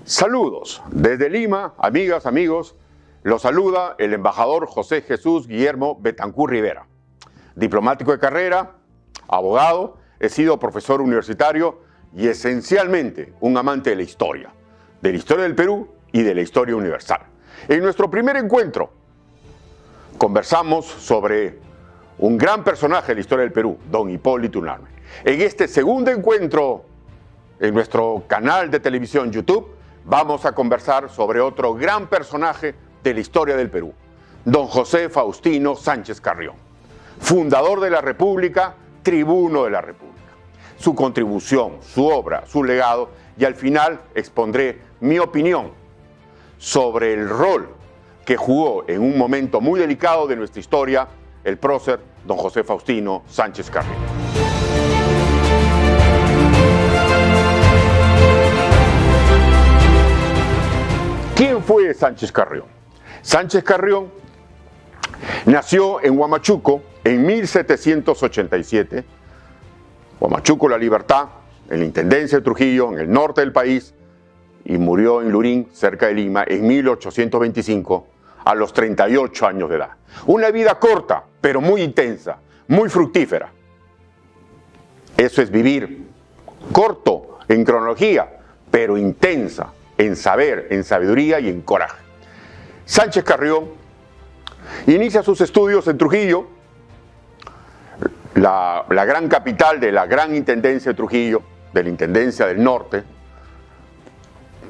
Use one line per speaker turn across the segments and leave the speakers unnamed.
Saludos desde Lima, amigas, amigos. Los saluda el embajador José Jesús Guillermo Betancur Rivera. Diplomático de carrera, abogado, he sido profesor universitario y esencialmente un amante de la historia del Perú y de la historia universal. En nuestro primer encuentro conversamos sobre un gran personaje de la historia del Perú, don Hipólito Unanue. En este segundo encuentro en nuestro canal de televisión YouTube vamos a conversar sobre otro gran personaje de la historia del Perú, don José Faustino Sánchez Carrión, fundador de la República, tribuno de la República. Su contribución, su obra, su legado, y al final expondré mi opinión sobre el rol que jugó en un momento muy delicado de nuestra historia el prócer don José Faustino Sánchez Carrión. ¿Quién fue Sánchez Carrión? Sánchez Carrión nació en Huamachuco en 1787. Huamachuco, La Libertad, en la Intendencia de Trujillo, en el norte del país, y murió en Lurín, cerca de Lima, en 1825, a los 38 años de edad. Una vida corta, pero muy intensa, muy fructífera. Eso es vivir corto en cronología, pero intensa en saber, en sabiduría y en coraje. Sánchez Carrión inicia sus estudios en Trujillo, la gran capital de la gran intendencia de Trujillo, de la Intendencia del Norte.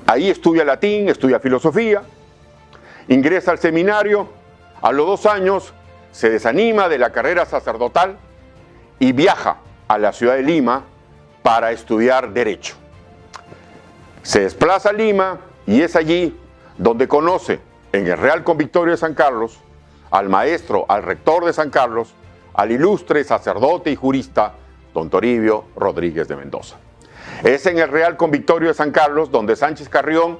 Ahí estudia latín, estudia filosofía, ingresa al seminario. A los 2 años se desanima de la carrera sacerdotal y viaja a la ciudad de Lima para estudiar Derecho. Se desplaza a Lima y es allí donde conoce, en el Real Convictorio de San Carlos, al maestro, al rector de San Carlos, al ilustre sacerdote y jurista don Toribio Rodríguez de Mendoza. Es en el Real Convictorio de San Carlos donde Sánchez Carrión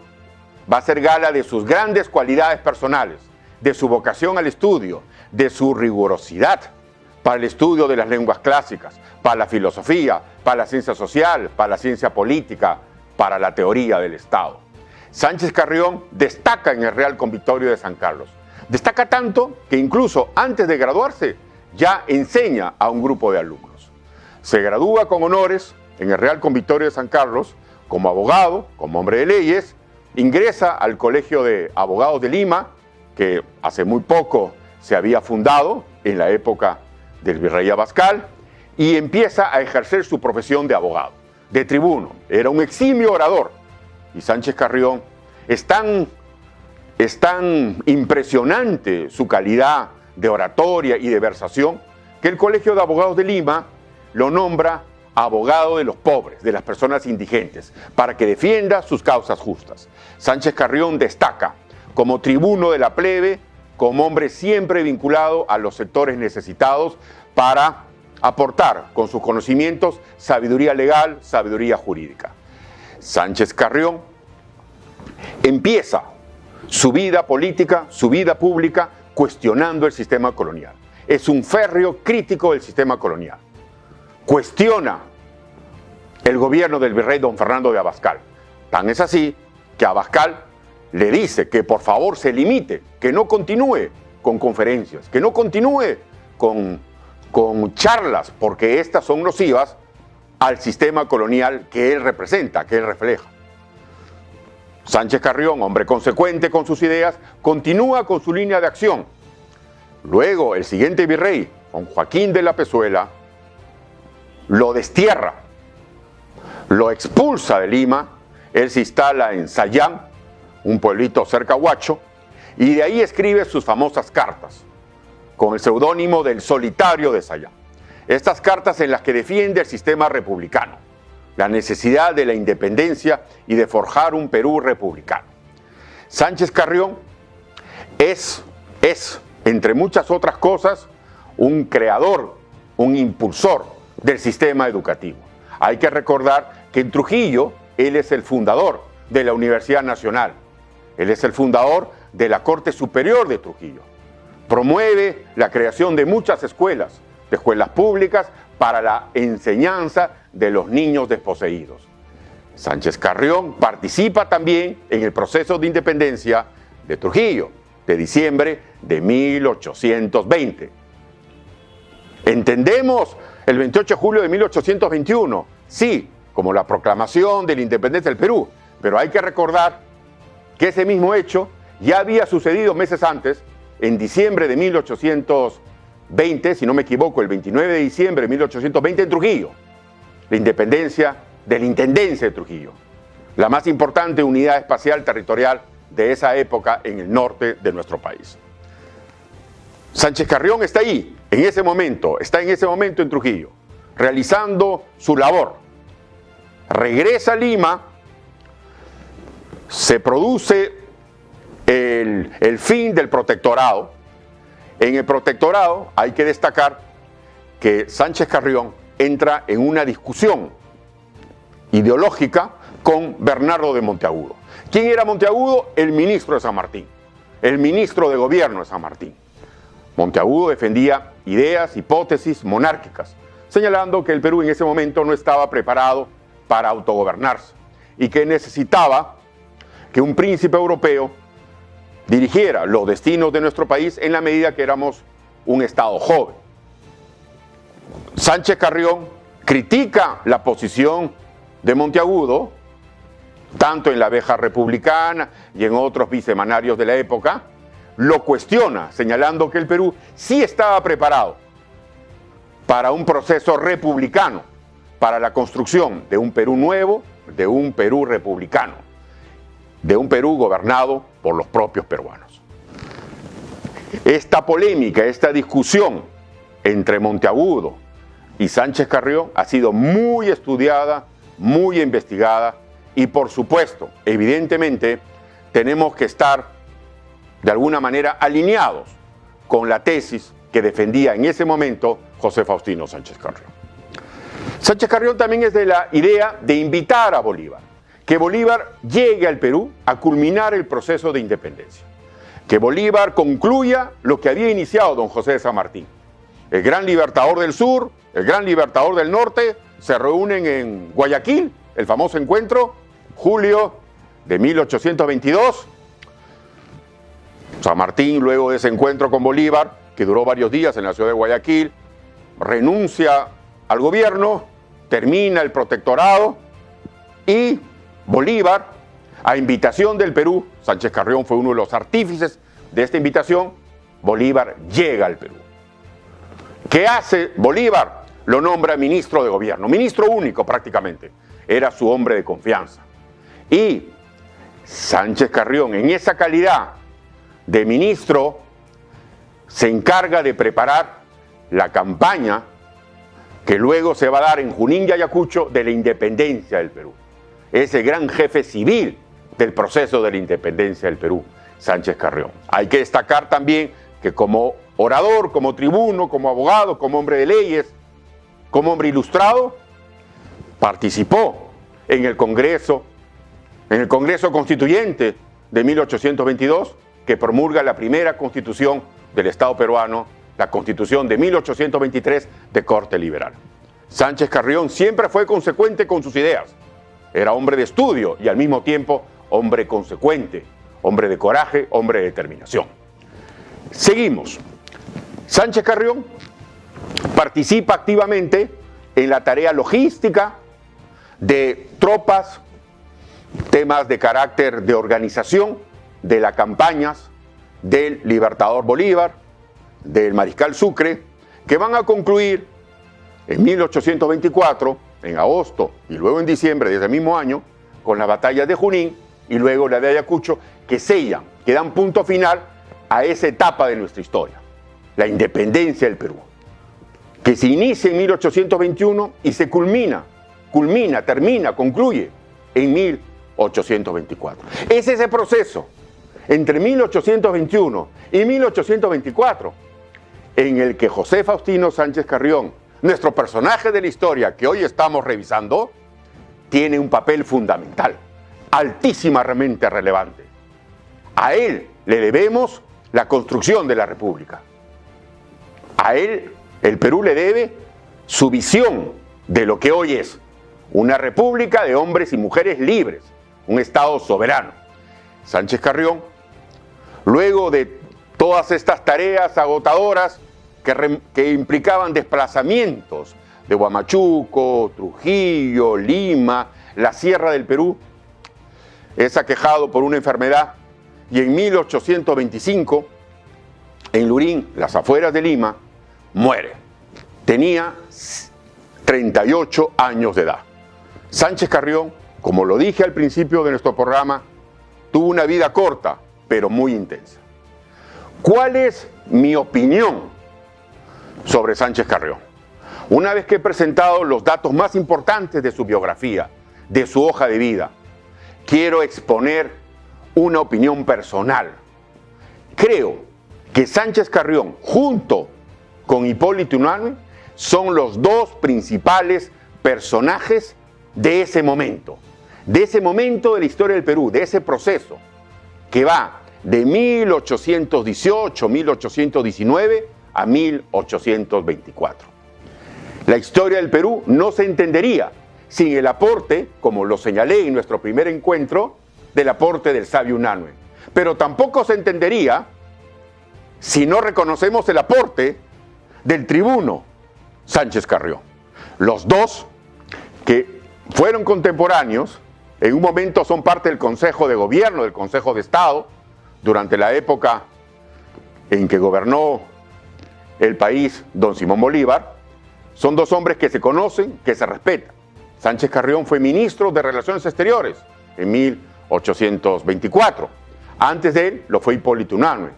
va a hacer gala de sus grandes cualidades personales, de su vocación al estudio, de su rigurosidad para el estudio de las lenguas clásicas, para la filosofía, para la ciencia social, para la ciencia política, para la teoría del Estado. Sánchez Carrión destaca en el Real Convictorio de San Carlos. Destaca tanto que incluso antes de graduarse ya enseña a un grupo de alumnos. Se gradúa con honores en el Real Convictorio de San Carlos como abogado, como hombre de leyes, ingresa al Colegio de Abogados de Lima, que hace muy poco se había fundado en la época del virrey Abascal, y empieza a ejercer su profesión de abogado, de tribuno. Era un eximio orador. Y Sánchez Carrión es tan impresionante su calidad de oratoria y de versación que el Colegio de Abogados de Lima lo nombra abogado de los pobres, de las personas indigentes, para que defienda sus causas justas. Sánchez Carrión destaca como tribuno de la plebe, como hombre siempre vinculado a los sectores necesitados para aportar con sus conocimientos sabiduría legal, sabiduría jurídica. Sánchez Carrión empieza su vida política, su vida pública, cuestionando el sistema colonial. Es un férreo crítico del sistema colonial. Cuestiona el gobierno del virrey don Fernando de Abascal. Tan es así que Abascal le dice que por favor se limite, que no continúe con conferencias, que no continúe con charlas, porque estas son nocivas al sistema colonial que él representa, que él refleja. Sánchez Carrión, hombre consecuente con sus ideas, continúa con su línea de acción. Luego, el siguiente virrey, don Joaquín de la Pezuela, lo destierra, lo expulsa de Lima. Él se instala en Sayán, un pueblito cerca a Huacho, y de ahí escribe sus famosas cartas, con el seudónimo del Solitario de Sayán. Estas cartas en las que defiende el sistema republicano, la necesidad de la independencia y de forjar un Perú republicano. Sánchez Carrión es, entre muchas otras cosas, un creador, un impulsor del sistema educativo. Hay que recordar que en Trujillo él es el fundador de la Universidad Nacional. Él es el fundador de la Corte Superior de Trujillo. Promueve la creación de muchas escuelas, de escuelas públicas para la enseñanza de los niños desposeídos. Sánchez Carrión participa también en el proceso de independencia de Trujillo, de diciembre de 1820. Entendemos el 28 de julio de 1821, sí, como la proclamación de la independencia del Perú, pero hay que recordar que ese mismo hecho ya había sucedido meses antes, en diciembre de 1820, si no me equivoco, el 29 de diciembre de 1820 en Trujillo, la independencia de la Intendencia de Trujillo, la más importante unidad espacial territorial de esa época en el norte de nuestro país. Sánchez Carrión está ahí, está en ese momento en Trujillo, realizando su labor. Regresa a Lima, se produce el fin del protectorado. En el protectorado hay que destacar que Sánchez Carrión entra en una discusión ideológica con Bernardo de Monteagudo. ¿Quién era Monteagudo? El ministro de San Martín, el ministro de gobierno de San Martín. Monteagudo defendía ideas, hipótesis monárquicas, señalando que el Perú en ese momento no estaba preparado para autogobernarse y que necesitaba que un príncipe europeo dirigiera los destinos de nuestro país en la medida que éramos un Estado joven. Sánchez Carrión critica la posición de Monteagudo, tanto en la Abeja Republicana y en otros bisemanarios de la época, lo cuestiona, señalando que el Perú sí estaba preparado para un proceso republicano, para la construcción de un Perú nuevo, de un Perú republicano, de un Perú gobernado por los propios peruanos. Esta polémica, esta discusión entre Monteagudo y Sánchez Carrión ha sido muy estudiada, muy investigada y, por supuesto, evidentemente, tenemos que estar de alguna manera alineados con la tesis que defendía en ese momento José Faustino Sánchez Carrión. Sánchez Carrión también es de la idea de invitar a Bolívar, que Bolívar llegue al Perú a culminar el proceso de independencia, que Bolívar concluya lo que había iniciado don José de San Martín. El gran libertador del sur, el gran libertador del norte, se reúnen en Guayaquil, el famoso encuentro, julio de 1822. San Martín, luego de ese encuentro con Bolívar, que duró varios días en la ciudad de Guayaquil, renuncia al gobierno, termina el protectorado y Bolívar, a invitación del Perú, Sánchez Carrión fue uno de los artífices de esta invitación, Bolívar llega al Perú. ¿Qué hace Bolívar? Lo nombra ministro de gobierno, ministro único prácticamente, era su hombre de confianza. Y Sánchez Carrión, en esa calidad de ministro, se encarga de preparar la campaña que luego se va a dar en Junín y Ayacucho de la independencia del Perú. Es el gran jefe civil del proceso de la independencia del Perú, Sánchez Carrión. Hay que destacar también que como orador, como tribuno, como abogado, como hombre de leyes, como hombre ilustrado, participó en el Congreso Constituyente de 1822, que promulga la primera constitución del Estado peruano, la Constitución de 1823 de corte liberal. Sánchez Carrión siempre fue consecuente con sus ideas. Era hombre de estudio y al mismo tiempo hombre consecuente, hombre de coraje, hombre de determinación. Seguimos. Sánchez Carrión participa activamente en la tarea logística de tropas, temas de carácter de organización de las campañas del Libertador Bolívar, del Mariscal Sucre, que van a concluir en 1824, en agosto y luego en diciembre de ese mismo año, con las batallas de Junín y luego la de Ayacucho, que sellan, que dan punto final a esa etapa de nuestra historia, la independencia del Perú, que se inicia en 1821 y se concluye en 1824. Es ese proceso entre 1821 y 1824 en el que José Faustino Sánchez Carrión, nuestro personaje de la historia que hoy estamos revisando, tiene un papel fundamental, altísimamente relevante. A él le debemos la construcción de la República. A él, el Perú le debe su visión de lo que hoy es. una república de hombres y mujeres libres, un Estado soberano. Sánchez Carrión, luego de todas estas tareas agotadoras que implicaban desplazamientos de Huamachuco, Trujillo, Lima, la Sierra del Perú, es aquejado por una enfermedad y en 1825, en Lurín, las afueras de Lima, muere. Tenía 38 años de edad. Sánchez Carrión, como lo dije al principio de nuestro programa, tuvo una vida corta, pero muy intensa. ¿Cuál es mi opinión sobre Sánchez Carrión? Una vez que he presentado los datos más importantes de su biografía, de su hoja de vida, quiero exponer una opinión personal. Creo que Sánchez Carrión, junto con Hipólito Unanue, son los dos principales personajes de ese momento de la historia del Perú, de ese proceso que va de 1818, 1819 a 1824. La historia del Perú no se entendería sin el aporte, como lo señalé en nuestro primer encuentro, del aporte del sabio Unanue. Pero tampoco se entendería si no reconocemos el aporte del tribuno Sánchez Carrión. Los dos, que fueron contemporáneos, en un momento son parte del Consejo de Gobierno, del Consejo de Estado, durante la época en que gobernó el país don Simón Bolívar. Son dos hombres que se conocen, que se respetan. Sánchez Carrión fue ministro de Relaciones Exteriores en 1824. Antes de él lo fue Hipólito Unanue,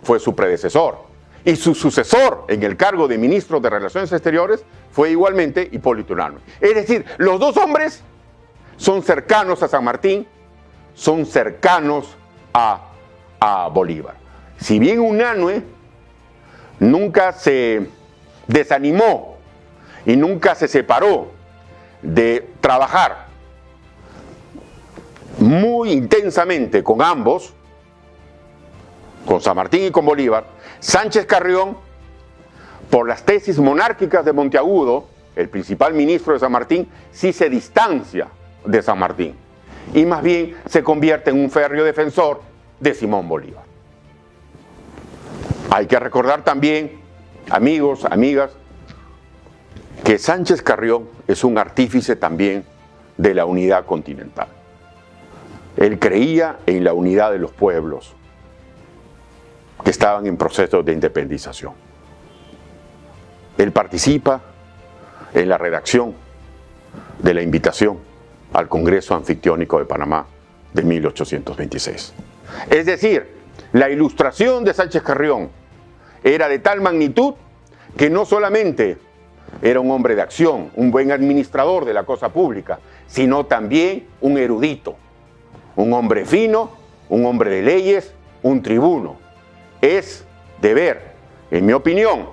fue su predecesor. Y su sucesor en el cargo de ministro de Relaciones Exteriores fue igualmente Hipólito Unanue. Es decir, los dos hombres son cercanos a San Martín, son cercanos a Bolívar. Si bien Unanue nunca se desanimó y nunca se separó de trabajar muy intensamente con ambos, con San Martín y con Bolívar, Sánchez Carrión, por las tesis monárquicas de Monteagudo, el principal ministro de San Martín, sí se distancia de San Martín y más bien se convierte en un férreo defensor de Simón Bolívar. Hay que recordar también, amigos, amigas, que Sánchez Carrión es un artífice también de la unidad continental. Él creía en la unidad de los pueblos que estaban en proceso de independización. Él participa en la redacción de la invitación al Congreso Anfictiónico de Panamá de 1826. Es decir, la ilustración de Sánchez Carrión era de tal magnitud que no solamente era un hombre de acción, un buen administrador de la cosa pública, sino también un erudito, un hombre fino, un hombre de leyes, un tribuno. Es deber, en mi opinión,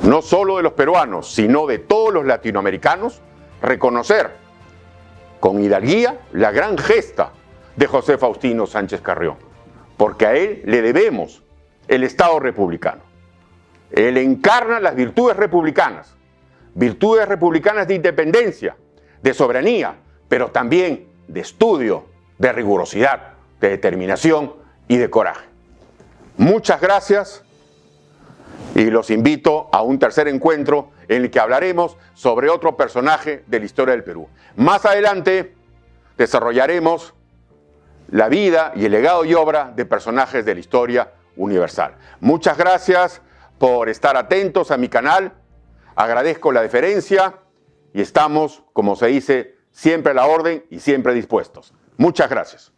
no solo de los peruanos, sino de todos los latinoamericanos, reconocer con hidalguía la gran gesta de José Faustino Sánchez Carrión, porque a él le debemos el Estado republicano. Él encarna las virtudes republicanas de independencia, de soberanía, pero también de estudio, de rigurosidad, de determinación y de coraje. Muchas gracias y los invito a un tercer encuentro en el que hablaremos sobre otro personaje de la historia del Perú. Más adelante desarrollaremos la vida y el legado y obra de personajes de la historia universal. Muchas gracias por estar atentos a mi canal. Agradezco la deferencia y estamos, como se dice, siempre a la orden y siempre dispuestos. Muchas gracias.